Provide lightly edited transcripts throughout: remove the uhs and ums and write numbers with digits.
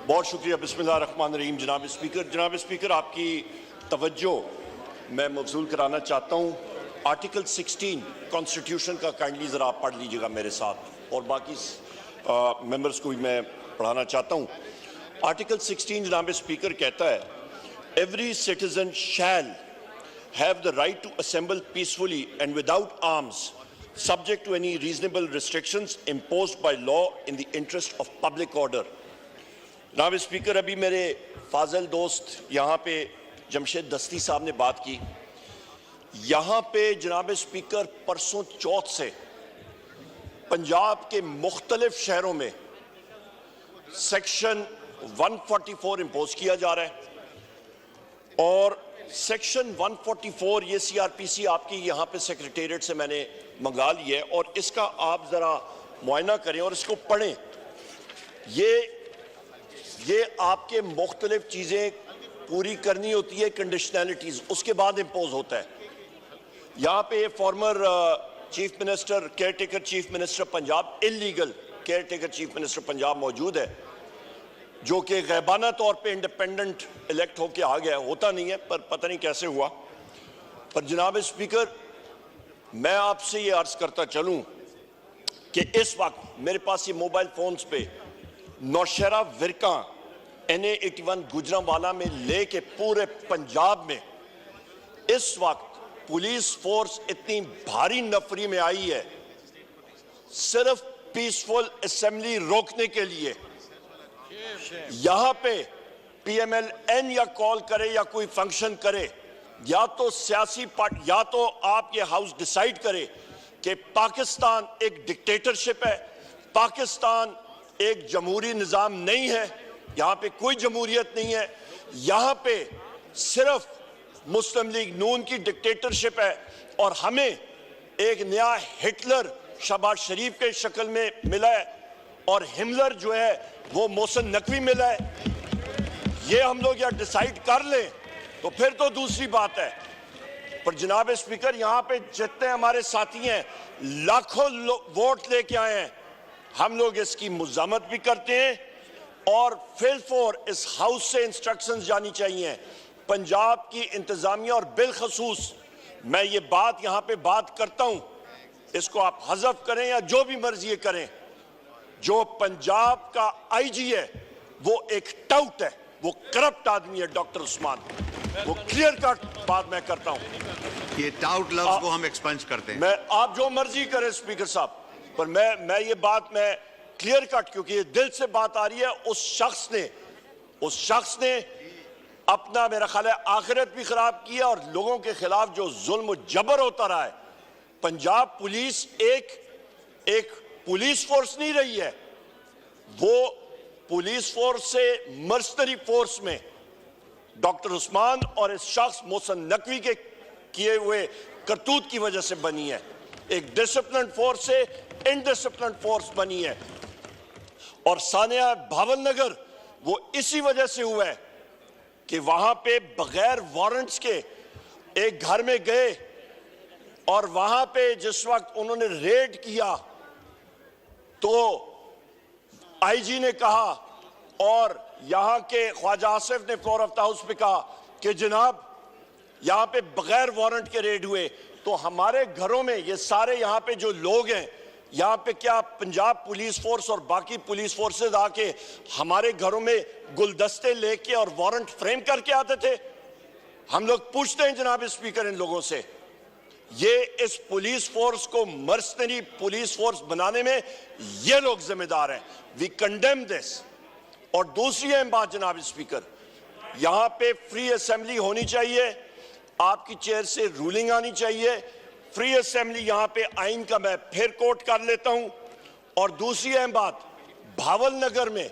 बहुत शुक्रिया। बिस्मिल्लाहिर्रहमानिर्रहीम। जनाब स्पीकर, आपकी तवज्जो मैं मबसूल कराना चाहता हूँ। आर्टिकल 16 कॉन्स्टिट्यूशन का काइंडली ज़रा आप पढ़ लीजिएगा मेरे साथ, और बाकी मेंबर्स को भी मैं पढ़ाना चाहता हूँ। आर्टिकल 16 जनाब स्पीकर कहता है, every citizen shell have the right to assemble peacefully and without arms, subject to any reasonable restrictions imposed by law in the interest of public order. जनाब स्पीकर, अभी मेरे फाजल दोस्त यहाँ पे जमशेद दस्ती साहब ने बात की। यहाँ पे जनाब स्पीकर परसों चौथ से पंजाब के मुख्तलिफ शहरों में सेक्शन 144 इम्पोज किया जा रहा है, और सेक्शन 144 ये सीआरपीसी आपकी यहाँ पे सेक्रेटेरिएट से मैंने मंगा ली है, और इसका आप ज़रा मुआयना करें और इसको पढ़ें। ये आपके मुख्तलिफ चीज़ें पूरी करनी होती है, कंडीशनैलिटीज़, उसके बाद इम्पोज होता है। यहाँ पे former chief minister, care taker chief minister Punjab, illegal care taker chief minister Punjab मौजूद है, जो कि गैबाना तौर पे इंडिपेंडेंट इलेक्ट होके आ गया। होता नहीं है, पर पता नहीं कैसे हुआ। पर जनाब स्पीकर, मैं आपसे ये अर्ज करता चलूं कि इस वक्त मेरे पास ये मोबाइल फोन्स पे नौशहरा विरका NA81 गुजरांवाला में लेके पूरे पंजाब में इस वक्त पुलिस फोर्स इतनी भारी नफरी में आई है, सिर्फ पीसफुल असेंबली रोकने के लिए। यहां पे PMLN या कॉल करे या कोई फंक्शन करे, या तो सियासी पार्टी, या तो आप ये हाउस डिसाइड करे कि पाकिस्तान एक डिक्टेटरशिप है, पाकिस्तान एक जमहूरी निज़ाम नहीं है, यहां पे कोई जमहूरियत नहीं है, यहां पे सिर्फ मुस्लिम लीग नून की डिक्टेटरशिप है, और हमें एक नया हिटलर शहबाज शरीफ के शक्ल में मिला है, और हिमलर जो है वो मोहसिन नकवी मिला है। ये हम लोग या डिसाइड कर लें तो फिर तो दूसरी बात है। पर जनाब स्पीकर, यहाँ पे जितने हमारे साथी हैं लाखों वोट लेके आए हैं, हम लोग इसकी मुज़ामत भी करते हैं, और फिलफोर इस हाउस से इंस्ट्रक्शंस जानी चाहिए पंजाब की इंतजामिया, और बिलखसूस मैं ये बात यहाँ पे बात करता हूँ, इसको आप हज़फ करें या जो भी मर्जी करें, जो पंजाब का IG है वो एक टाउट है, वो करप्ट आदमी है डॉक्टर उस्मान। वो क्लियर कट बात मैं करता हूं। ये टाउट लफ्ज को हम एक्सपेंस करते हैं। मैं, आप जो मर्जी करें स्पीकर साहब, पर मैं ये बात मैं क्लियर कट, क्योंकि ये दिल से बात आ रही है। उस शख्स ने अपना, मेरा ख्याल है, आखिरत भी खराब किया, और लोगों के खिलाफ जो जुल्म जबर होता रहा है। पंजाब पुलिस एक पुलिस फोर्स नहीं रही है, वो पुलिस फोर्स से मर्सनरी फोर्स में डॉक्टर उस्मान और इस शख्स मोहसिन नकवी के किए हुए करतूत की वजह से बनी है। एक डिसिप्लिन फोर्स से इनडिसिप्लिन फोर्स बनी है, और सानिया भावल नगर वो इसी वजह से हुआ है कि वहां पे बगैर वारंट्स के एक घर में गए, और वहां पे जिस वक्त उन्होंने रेड किया तो IG ने कहा, और यहां के ख्वाजा आसिफ ने फ्लोर ऑफ द हाउस पे कहा कि जनाब यहां पे बगैर वारंट के रेड हुए। तो हमारे घरों में ये सारे यहाँ पे जो लोग हैं, यहाँ पे क्या पंजाब पुलिस फोर्स और बाकी पुलिस फोर्सेस आके हमारे घरों में गुलदस्ते लेके और वारंट फ्रेम करके आते थे? हम लोग पूछते हैं जनाब स्पीकर इन लोगों से, ये इस पुलिस फोर्स को मर्सनरी पुलिस फोर्स बनाने में ये लोग जिम्मेदार हैं। We condemn this. और दूसरी अहम बात जनाब स्पीकर, यहां पे फ्री असेंबली होनी चाहिए, आपकी चेयर से रूलिंग आनी चाहिए, फ्री असेंबली यहां पे आइन का मैं फिर कोट कर लेता हूं। और दूसरी अहम बात, भावल नगर में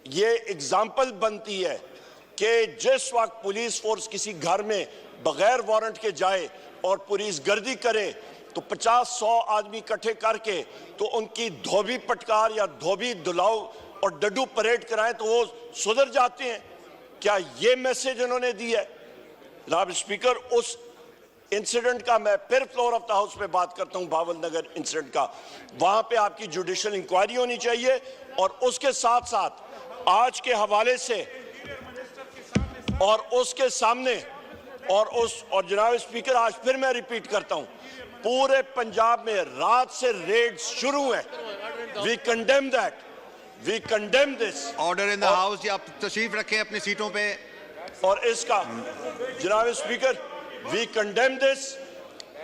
ये एग्जाम्पल बनती है कि जिस वक्त पुलिस फोर्स किसी घर में बगैर वारंट के जाए और पुलिस गर्दी करे, तो 50-100 आदमी इकट्ठे करके तो उनकी धोबी पटकार या धोबी दुलाओ और डड्डू परेड कराएं तो वो सुधर जाते हैं। क्या ये मैसेज उन्होंने दी है? जनाब स्पीकर, उस इंसिडेंट का मैं फिर फ्लोर ऑफ द हाउस पे बात करता हूं, भावल नगर इंसिडेंट का, वहां पे आपकी जुडिशियल इंक्वायरी होनी चाहिए, और उसके साथ साथ आज के हवाले से और उसके सामने और जनाब स्पीकर, आज फिर मैं रिपीट करता हूं, पूरे पंजाब में रात से रेड शुरू है। We condemn that, we condemn this. Order in the house. आप तशरीफ रखें अपनी सीटों पे। और इसका जनाब speaker, we condemn this.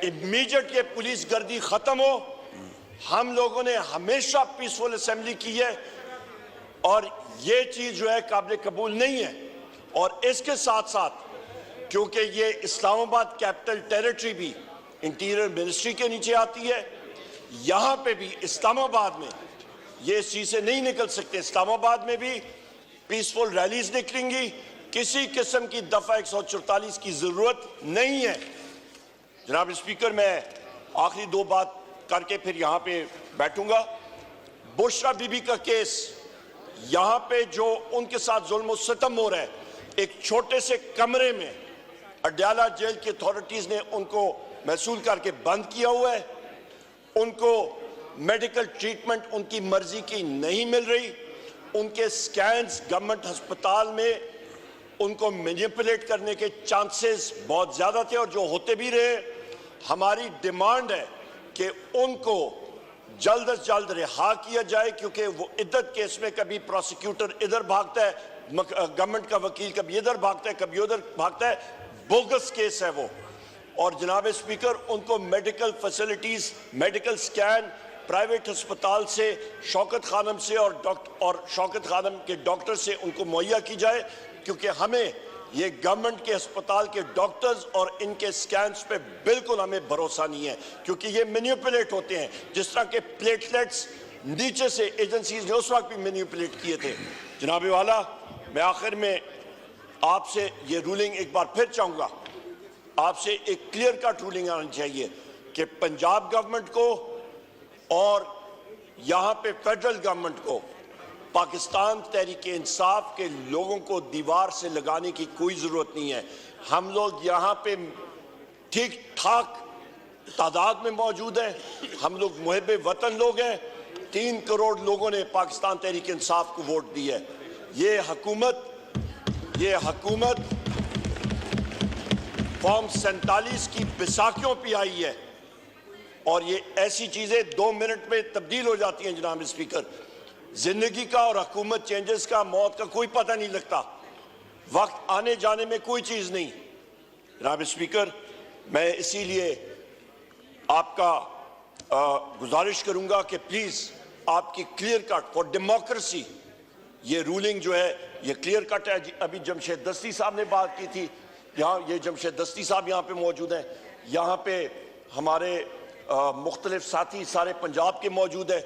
Immediate ये पुलिस गर्दी खत्म हो। हम लोगों ने हमेशा पीसफुल असेंबली की है और ये चीज जो है काबिल कबूल नहीं है। और इसके साथ साथ क्योंकि ये इस्लामाबाद कैपिटल टेरिटरी भी इंटीरियर मिनिस्ट्री के नीचे आती है, यहां पे भी इस्लामाबाद में ये इस चीज से नहीं निकल सकते। इस्लामाबाद में भी पीसफुल रैलीज निकलेंगी, किसी किस्म की दफा 144 की जरूरत नहीं है। जनाब स्पीकर, मैं आखिरी दो बात करके फिर यहां पे बैठूंगा। बुशरा बीबी का केस, यहां पे जो उनके साथ जुल्म और सितम हो रहा है, एक छोटे से कमरे में अडयाला जेल की अथॉरिटीज ने उनको महसूल करके बंद किया हुआ है। उनको मेडिकल ट्रीटमेंट उनकी मर्जी की नहीं मिल रही। उनके स्कैन्स गवर्नमेंट अस्पताल में उनको मैनिपुलेट करने के चांसेस बहुत ज्यादा थे और जो होते भी रहे। हमारी डिमांड है कि उनको जल्द से जल्द रिहा किया जाए, क्योंकि वो इद्दत केस में कभी प्रोसिक्यूटर इधर भागता है, गवर्नमेंट का वकील कभी इधर भागता है, कभी उधर भागता है। बोगस केस है वो। और जनाब स्पीकर, उनको medical facilities, medical scan private अस्पताल से, शौकत खानम से और शौकत खानम के डॉक्टर से उनको मुहैया की जाए, क्योंकि हमें ये गवर्नमेंट के अस्पताल के डॉक्टर्स और इनके स्कैन्स पे बिल्कुल हमें भरोसा नहीं है, क्योंकि ये मैनिपुलेट होते हैं। जिस तरह के प्लेटलेट्स नीचे से एजेंसीज ने उस वक्त भी मैनिपुलेट किए थे। जनाब वाला, मैं आखिर में आपसे ये रूलिंग एक बार फिर चाहूंगा, आपसे एक क्लियर कट रूलिंग आनी चाहिए कि पंजाब गवर्नमेंट को और यहां पे फेडरल गवर्नमेंट को पाकिस्तान तहरीक इंसाफ के लोगों को दीवार से लगाने की कोई जरूरत नहीं है। हम लोग यहां पे ठीक ठाक तादाद में मौजूद हैं। हम लोग मुहिब वतन लोग हैं। 3 करोड़ लोगों ने पाकिस्तान तहरीक इंसाफ को वोट दी है। ये हुकूमत फॉर्म 47 की बैसाखियों पे आई है और ये ऐसी चीजें 2 मिनट में तब्दील हो जाती हैं। जनाब स्पीकर, जिंदगी का और हुकूमत चेंजेस का, मौत का कोई पता नहीं लगता। वक्त आने जाने में कोई चीज नहीं। जनाब स्पीकर, मैं इसीलिए आपका गुजारिश करूंगा कि प्लीज आपकी क्लियर कट फॉर डेमोक्रेसी ये रूलिंग जो है ये क्लियर कट है। अभी जमशेद दस्ती साहब ने बात की थी, यहाँ ये जमशेद दस्ती साहब यहाँ पे मौजूद हैं। यहाँ पे हमारे मुख्तलिफ साथी सारे पंजाब के मौजूद हैं।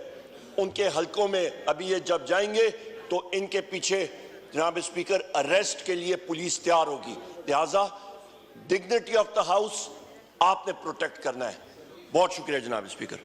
उनके हलकों में अभी ये जब जाएंगे तो इनके पीछे जनाब स्पीकर अरेस्ट के लिए पुलिस तैयार होगी। लिहाजा डिग्निटी ऑफ द हाउस आपने प्रोटेक्ट करना है। बहुत शुक्रिया जनाब स्पीकर।